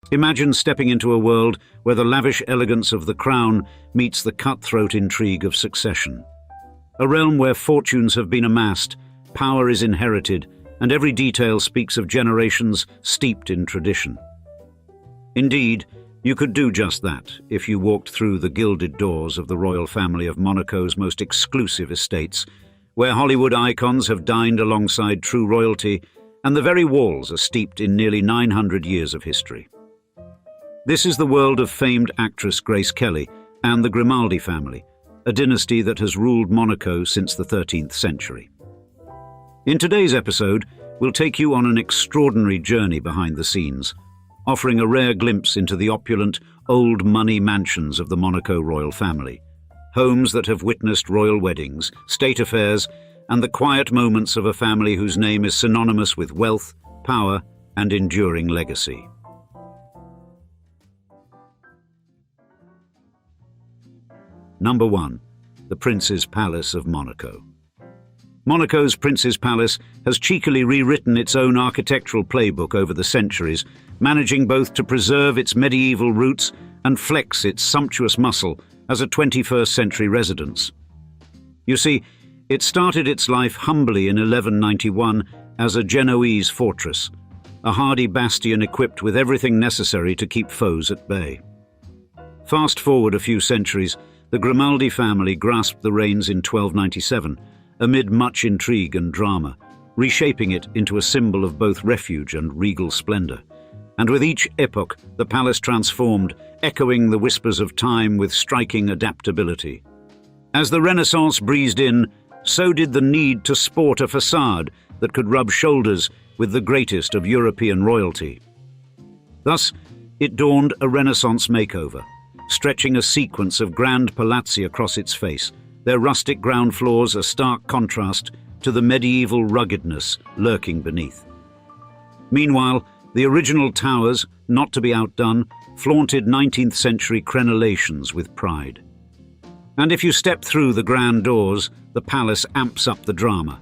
Imagine stepping into a world where the lavish elegance of the crown meets the cutthroat intrigue of succession. A realm where fortunes have been amassed, power is inherited, and every detail speaks of generations steeped in tradition. Indeed, you could do just that if you walked through the gilded doors of the royal family of Monaco's most exclusive estates, where Hollywood icons have dined alongside true royalty, and the very walls are steeped in nearly 900 years of history. This is the world of famed actress Grace Kelly and the Grimaldi family, a dynasty that has ruled Monaco since the 13th century. In today's episode, we'll take you on an extraordinary journey behind the scenes, offering a rare glimpse into the opulent, old money mansions of the Monaco royal family, homes that have witnessed royal weddings, state affairs, and the quiet moments of a family whose name is synonymous with wealth, power, and enduring legacy. Number 1. The Prince's Palace of Monaco. Monaco's Prince's Palace has cheekily rewritten its own architectural playbook over the centuries, managing both to preserve its medieval roots and flex its sumptuous muscle as a 21st century residence. You see, it started its life humbly in 1191 as a Genoese fortress, a hardy bastion equipped with everything necessary to keep foes at bay. Fast forward a few centuries, the Grimaldi family grasped the reins in 1297, amid much intrigue and drama, reshaping it into a symbol of both refuge and regal splendor. And with each epoch, the palace transformed, echoing the whispers of time with striking adaptability. As the Renaissance breezed in, so did the need to sport a facade that could rub shoulders with the greatest of European royalty. Thus, it dawned a Renaissance makeover, stretching a sequence of grand palazzi across its face, their rustic ground floors a stark contrast to the medieval ruggedness lurking beneath. Meanwhile, the original towers, not to be outdone, flaunted 19th century crenellations with pride. And if you step through the grand doors, the palace amps up the drama.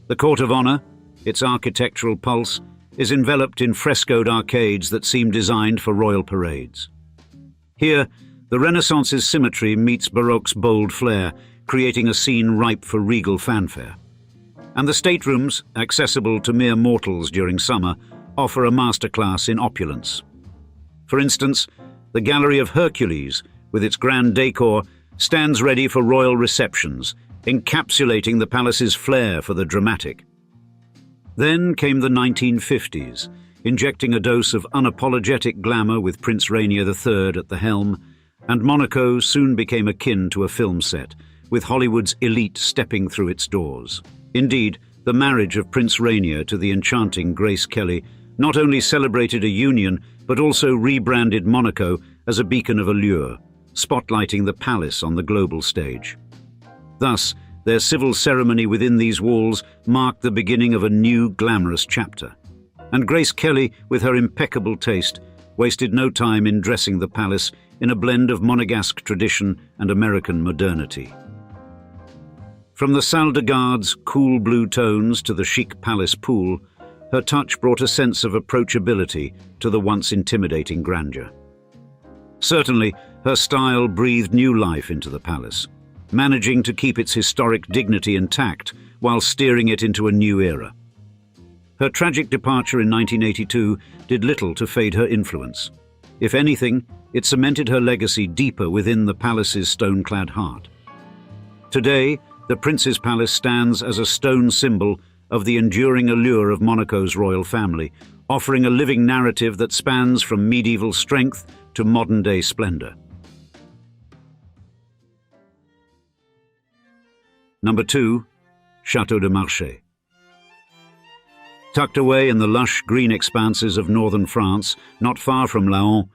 The Court of Honor, its architectural pulse, is enveloped in frescoed arcades that seem designed for royal parades. Here, the Renaissance's symmetry meets Baroque's bold flair, creating a scene ripe for regal fanfare. And the staterooms, accessible to mere mortals during summer, offer a masterclass in opulence. For instance, the Gallery of Hercules, with its grand decor, stands ready for royal receptions, encapsulating the palace's flair for the dramatic. Then came the 1950s, injecting a dose of unapologetic glamour with Prince Rainier III at the helm, and Monaco soon became akin to a film set, with Hollywood's elite stepping through its doors. Indeed, the marriage of Prince Rainier to the enchanting Grace Kelly not only celebrated a union, but also rebranded Monaco as a beacon of allure, spotlighting the palace on the global stage. Thus, their civil ceremony within these walls marked the beginning of a new glamorous chapter. And Grace Kelly, with her impeccable taste, wasted no time in dressing the palace in a blend of Monegasque tradition and American modernity. From the salle de garde's cool blue tones to the chic palace pool, her touch brought a sense of approachability to the once intimidating grandeur. Certainly, her style breathed new life into the palace, managing to keep its historic dignity intact while steering it into a new era. Her tragic departure in 1982 did little to fade her influence. If anything, it cemented her legacy deeper within the palace's stone-clad heart. Today, the Prince's Palace stands as a stone symbol of the enduring allure of Monaco's royal family, offering a living narrative that spans from medieval strength to modern-day splendor. Number 2. Château de Marchais. Tucked away in the lush green expanses of northern France, not far from Laon,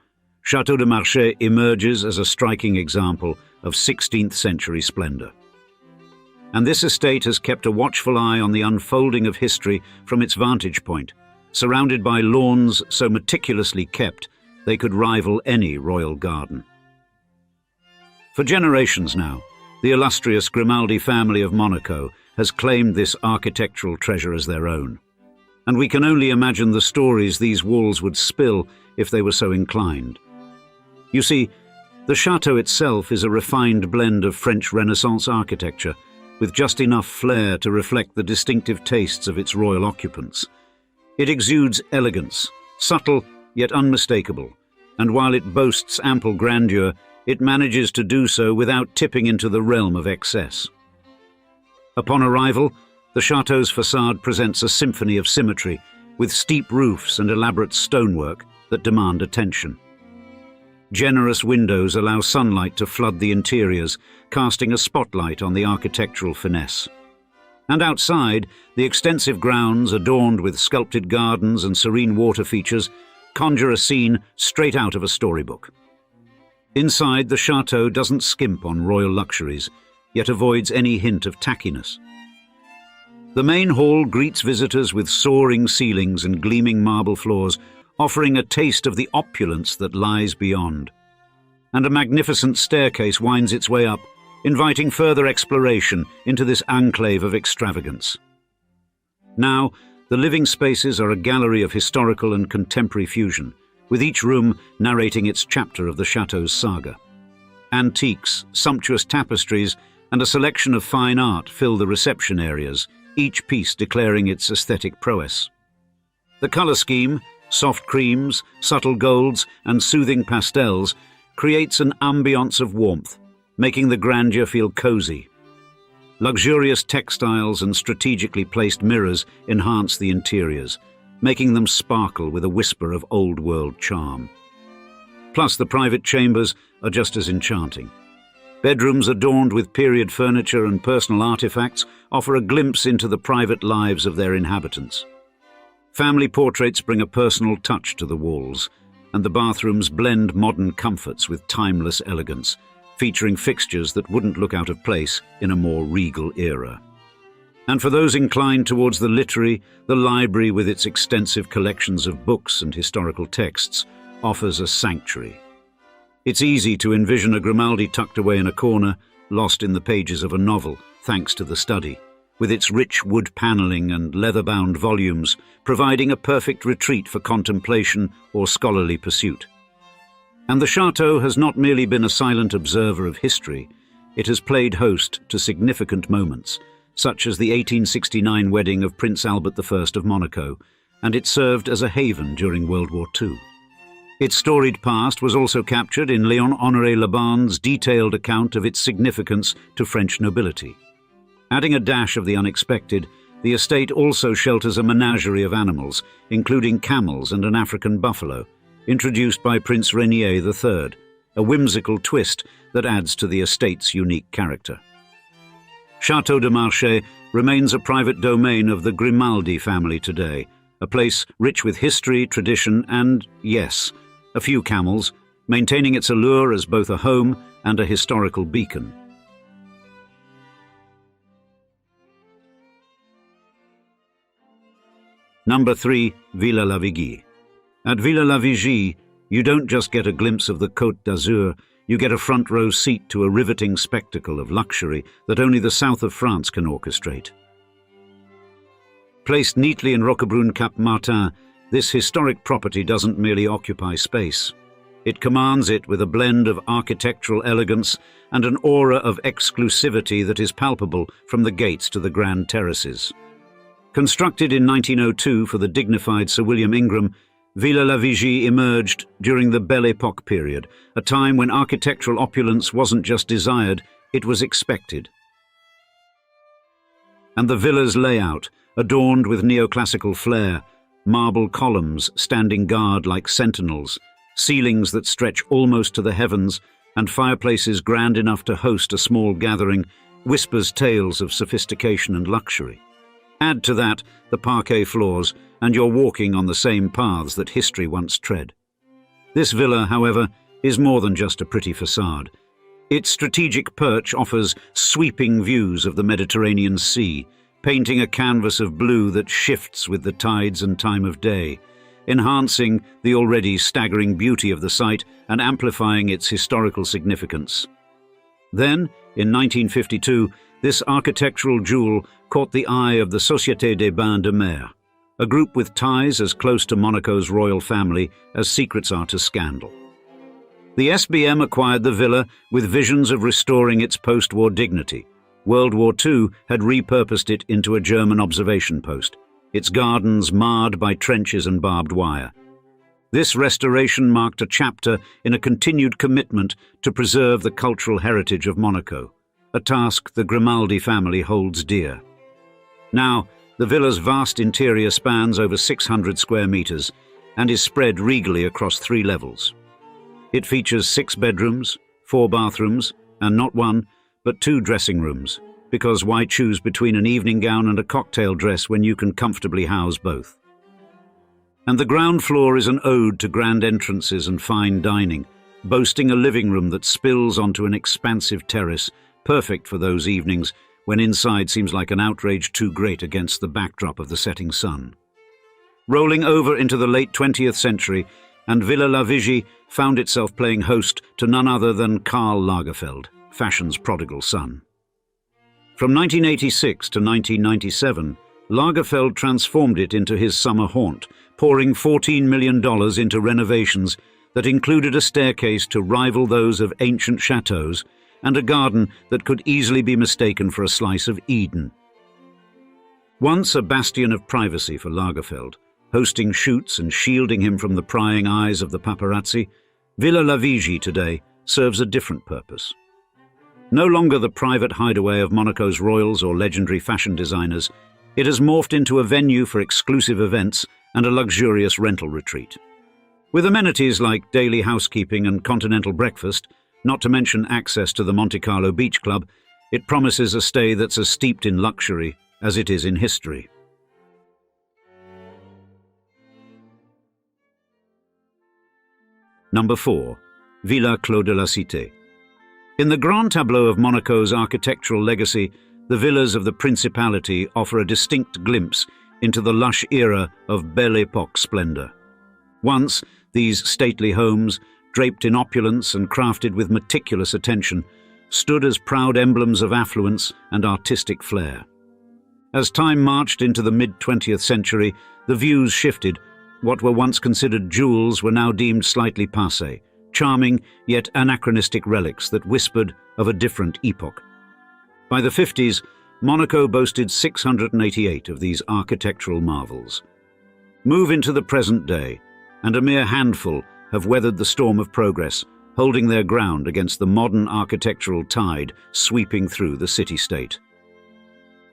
Château de Marchais emerges as a striking example of 16th century splendor. And this estate has kept a watchful eye on the unfolding of history from its vantage point, surrounded by lawns so meticulously kept they could rival any royal garden. For generations now, the illustrious Grimaldi family of Monaco has claimed this architectural treasure as their own. and we can only imagine the stories these walls would spill if they were so inclined. You see, the chateau itself is a refined blend of French Renaissance architecture, with just enough flair to reflect the distinctive tastes of its royal occupants. It exudes elegance, subtle yet unmistakable, and while it boasts ample grandeur, it manages to do so without tipping into the realm of excess. Upon arrival, the chateau's facade presents a symphony of symmetry, with steep roofs and elaborate stonework that demand attention. Generous windows allow sunlight to flood the interiors, casting a spotlight on the architectural finesse. And outside, the extensive grounds, adorned with sculpted gardens and serene water features, conjure a scene straight out of a storybook. Inside, the chateau doesn't skimp on royal luxuries, yet avoids any hint of tackiness. The main hall greets visitors with soaring ceilings and gleaming marble floors, offering a taste of the opulence that lies beyond. And a magnificent staircase winds its way up, inviting further exploration into this enclave of extravagance. Now, the living spaces are a gallery of historical and contemporary fusion, with each room narrating its chapter of the chateau's saga. Antiques, sumptuous tapestries, and a selection of fine art fill the reception areas, each piece declaring its aesthetic prowess. The colour scheme, soft creams, subtle golds, and soothing pastels, creates an ambiance of warmth, making the grandeur feel cosy. Luxurious textiles and strategically placed mirrors enhance the interiors, making them sparkle with a whisper of old-world charm. Plus, the private chambers are just as enchanting. Bedrooms adorned with period furniture and personal artifacts offer a glimpse into the private lives of their inhabitants. Family portraits bring a personal touch to the walls, and the bathrooms blend modern comforts with timeless elegance, featuring fixtures that wouldn't look out of place in a more regal era. And for those inclined towards the literary, the library with its extensive collections of books and historical texts offers a sanctuary. It's easy to envision a Grimaldi tucked away in a corner, lost in the pages of a novel, thanks to the study, with its rich wood panelling and leather-bound volumes, providing a perfect retreat for contemplation or scholarly pursuit. And the chateau has not merely been a silent observer of history, it has played host to significant moments, such as the 1869 wedding of Prince Albert I of Monaco, and it served as a haven during World War II. Its storied past was also captured in Léon Honoré Laban's detailed account of its significance to French nobility. Adding a dash of the unexpected, the estate also shelters a menagerie of animals, including camels and an African buffalo, introduced by Prince Rainier III, a whimsical twist that adds to the estate's unique character. Château de Marchais remains a private domain of the Grimaldi family today, a place rich with history, tradition, and, yes, a few camels, maintaining its allure as both a home and a historical beacon. Number 3. Villa La Vigie. At Villa La Vigie, you don't just get a glimpse of the Côte d'Azur, you get a front-row seat to a riveting spectacle of luxury that only the south of France can orchestrate. Placed neatly in Roquebrune-Cap-Martin, this historic property doesn't merely occupy space. It commands it with a blend of architectural elegance and an aura of exclusivity that is palpable from the gates to the grand terraces. Constructed in 1902 for the dignified Sir William Ingram, Villa La Vigie emerged during the Belle Époque period, a time when architectural opulence wasn't just desired, it was expected. And the villa's layout, adorned with neoclassical flair, marble columns standing guard like sentinels, ceilings that stretch almost to the heavens, and fireplaces grand enough to host a small gathering, whispers tales of sophistication and luxury. Add to that the parquet floors, and you're walking on the same paths that history once tread. This villa, however, is more than just a pretty facade. Its strategic perch offers sweeping views of the Mediterranean Sea, painting a canvas of blue that shifts with the tides and time of day, enhancing the already staggering beauty of the site and amplifying its historical significance. Then, in 1952, this architectural jewel caught the eye of the Société des Bains de Mer, a group with ties as close to Monaco's royal family as secrets are to scandal. The SBM acquired the villa with visions of restoring its post-war dignity. World War II had repurposed it into a German observation post, its gardens marred by trenches and barbed wire. This restoration marked a chapter in a continued commitment to preserve the cultural heritage of Monaco, a task the Grimaldi family holds dear. Now, the villa's vast interior spans over 600 square meters and is spread regally across 3 levels. It features 6 bedrooms, 4 bathrooms, and not 1, but 2 dressing rooms, because why choose between an evening gown and a cocktail dress when you can comfortably house both? And the ground floor is an ode to grand entrances and fine dining, boasting a living room that spills onto an expansive terrace, perfect for those evenings when inside seems like an outrage too great against the backdrop of the setting sun. Rolling over into the late 20th century, and Villa La Vigie found itself playing host to none other than Karl Lagerfeld, fashion's prodigal son. From 1986 to 1997, Lagerfeld transformed it into his summer haunt, pouring $14 million into renovations that included a staircase to rival those of ancient chateaux and a garden that could easily be mistaken for a slice of Eden. Once a bastion of privacy for Lagerfeld, hosting shoots and shielding him from the prying eyes of the paparazzi, Villa La Vigie today serves a different purpose. No longer the private hideaway of Monaco's royals or legendary fashion designers, it has morphed into a venue for exclusive events and a luxurious rental retreat. With amenities like daily housekeeping and continental breakfast, not to mention access to the Monte Carlo Beach Club, it promises a stay that's as steeped in luxury as it is in history. Number 4. Villa Clos de la Cité. In the grand tableau of Monaco's architectural legacy, the villas of the Principality offer a distinct glimpse into the lush era of Belle Époque splendor. Once, these stately homes, draped in opulence and crafted with meticulous attention, stood as proud emblems of affluence and artistic flair. As time marched into the mid-20th century, the views shifted. What were once considered jewels were now deemed slightly passé, charming yet anachronistic relics that whispered of a different epoch. By the 50s, Monaco boasted 688 of these architectural marvels. Move into the present day, and a mere handful have weathered the storm of progress, holding their ground against the modern architectural tide sweeping through the city-state.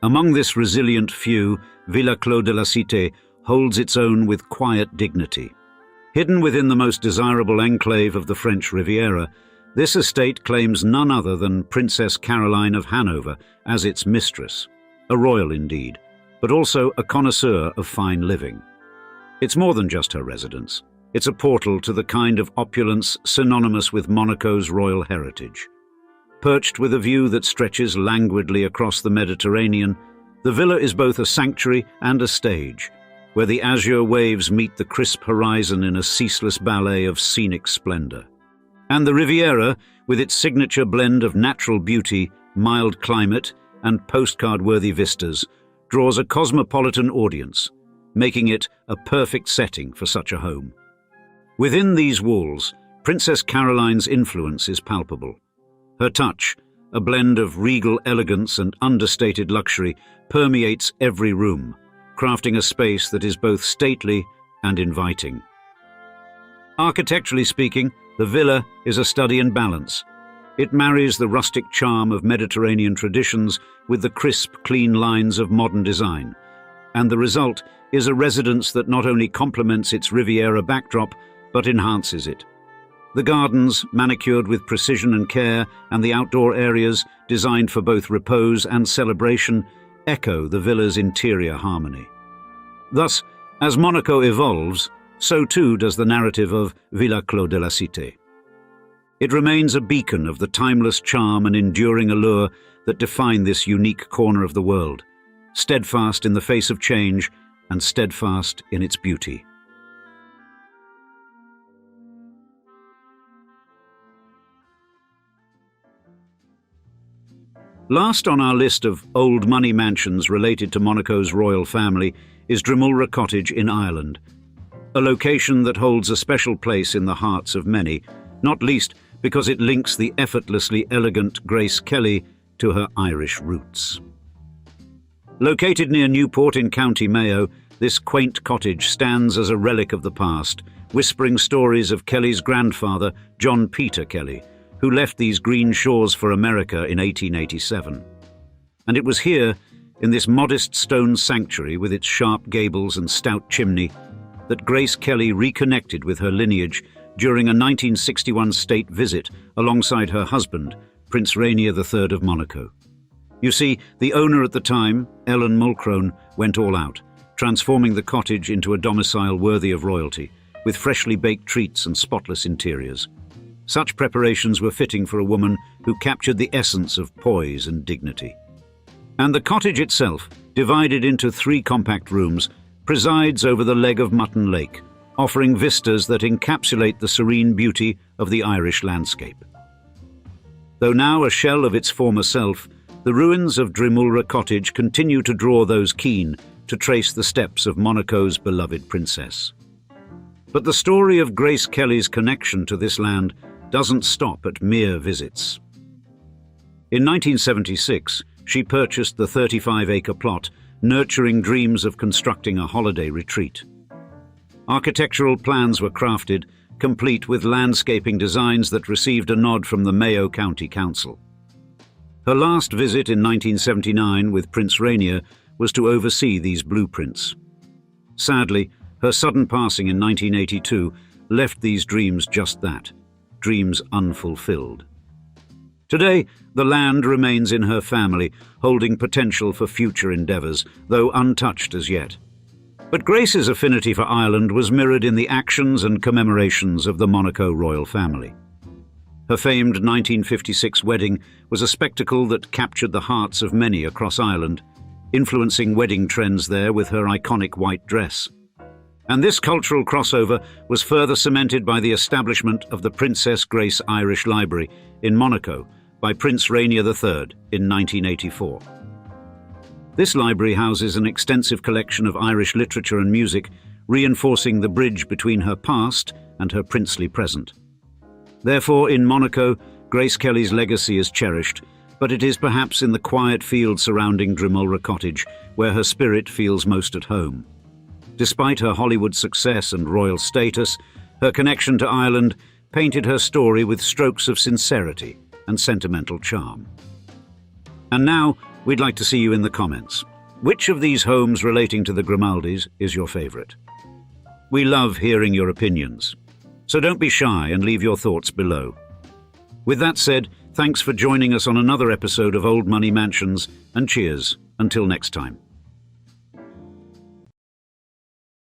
Among this resilient few, Villa Clos de la Cité holds its own with quiet dignity. Hidden within the most desirable enclave of the French Riviera, this estate claims none other than Princess Caroline of Hanover as its mistress, a royal indeed, but also a connoisseur of fine living. It's more than just her residence. It's a portal to the kind of opulence synonymous with Monaco's royal heritage. Perched with a view that stretches languidly across the Mediterranean, the villa is both a sanctuary and a stage, where the azure waves meet the crisp horizon in a ceaseless ballet of scenic splendor. And the Riviera, with its signature blend of natural beauty, mild climate, and postcard-worthy vistas, draws a cosmopolitan audience, making it a perfect setting for such a home. Within these walls, Princess Caroline's influence is palpable. Her touch, a blend of regal elegance and understated luxury, permeates every room, crafting a space that is both stately and inviting. Architecturally speaking, the villa is a study in balance. It marries the rustic charm of Mediterranean traditions with the crisp, clean lines of modern design, and the result is a residence that not only complements its Riviera backdrop, but enhances it. The gardens, manicured with precision and care, and the outdoor areas, designed for both repose and celebration, echo the villa's interior harmony. Thus, as Monaco evolves, so too does the narrative of Villa Clos de la Cité. It remains a beacon of the timeless charm and enduring allure that define this unique corner of the world, steadfast in the face of change and steadfast in its beauty. Last on our list of old money mansions related to Monaco's royal family is Drimulra Cottage in Ireland, a location that holds a special place in the hearts of many, not least because it links the effortlessly elegant Grace Kelly to her Irish roots. Located near Newport in County Mayo, this quaint cottage stands as a relic of the past, whispering stories of Kelly's grandfather, John Peter Kelly, who left these green shores for America in 1887. And it was here, in this modest stone sanctuary with its sharp gables and stout chimney, that Grace Kelly reconnected with her lineage during a 1961 state visit alongside her husband, Prince Rainier III of Monaco. You see, the owner at the time, Ellen Mulcrone, went all out, transforming the cottage into a domicile worthy of royalty, with freshly baked treats and spotless interiors. Such preparations were fitting for a woman who captured the essence of poise and dignity. And the cottage itself, divided into 3 compact rooms, presides over the Leg of Mutton Lake, offering vistas that encapsulate the serene beauty of the Irish landscape. Though now a shell of its former self, the ruins of Drimulra Cottage continue to draw those keen to trace the steps of Monaco's beloved princess. But the story of Grace Kelly's connection to this land doesn't stop at mere visits. In 1976, she purchased the 35-acre plot, nurturing dreams of constructing a holiday retreat. Architectural plans were crafted, complete with landscaping designs that received a nod from the Mayo County Council. Her last visit in 1979 with Prince Rainier was to oversee these blueprints. Sadly, her sudden passing in 1982 left these dreams just that, dreams unfulfilled. Today, the land remains in her family, holding potential for future endeavours, though untouched as yet. But Grace's affinity for Ireland was mirrored in the actions and commemorations of the Monaco royal family. Her famed 1956 wedding was a spectacle that captured the hearts of many across Ireland, influencing wedding trends there with her iconic white dress. And this cultural crossover was further cemented by the establishment of the Princess Grace Irish Library in Monaco by Prince Rainier III in 1984. This library houses an extensive collection of Irish literature and music, reinforcing the bridge between her past and her princely present. Therefore, in Monaco, Grace Kelly's legacy is cherished, but it is perhaps in the quiet field surrounding Drimulra Cottage where her spirit feels most at home. Despite her Hollywood success and royal status, her connection to Ireland painted her story with strokes of sincerity and sentimental charm. And now, we'd like to see you in the comments. Which of these homes relating to the Grimaldis is your favourite? We love hearing your opinions, so don't be shy and leave your thoughts below. With that said, thanks for joining us on another episode of Old Money Mansions, and cheers until next time.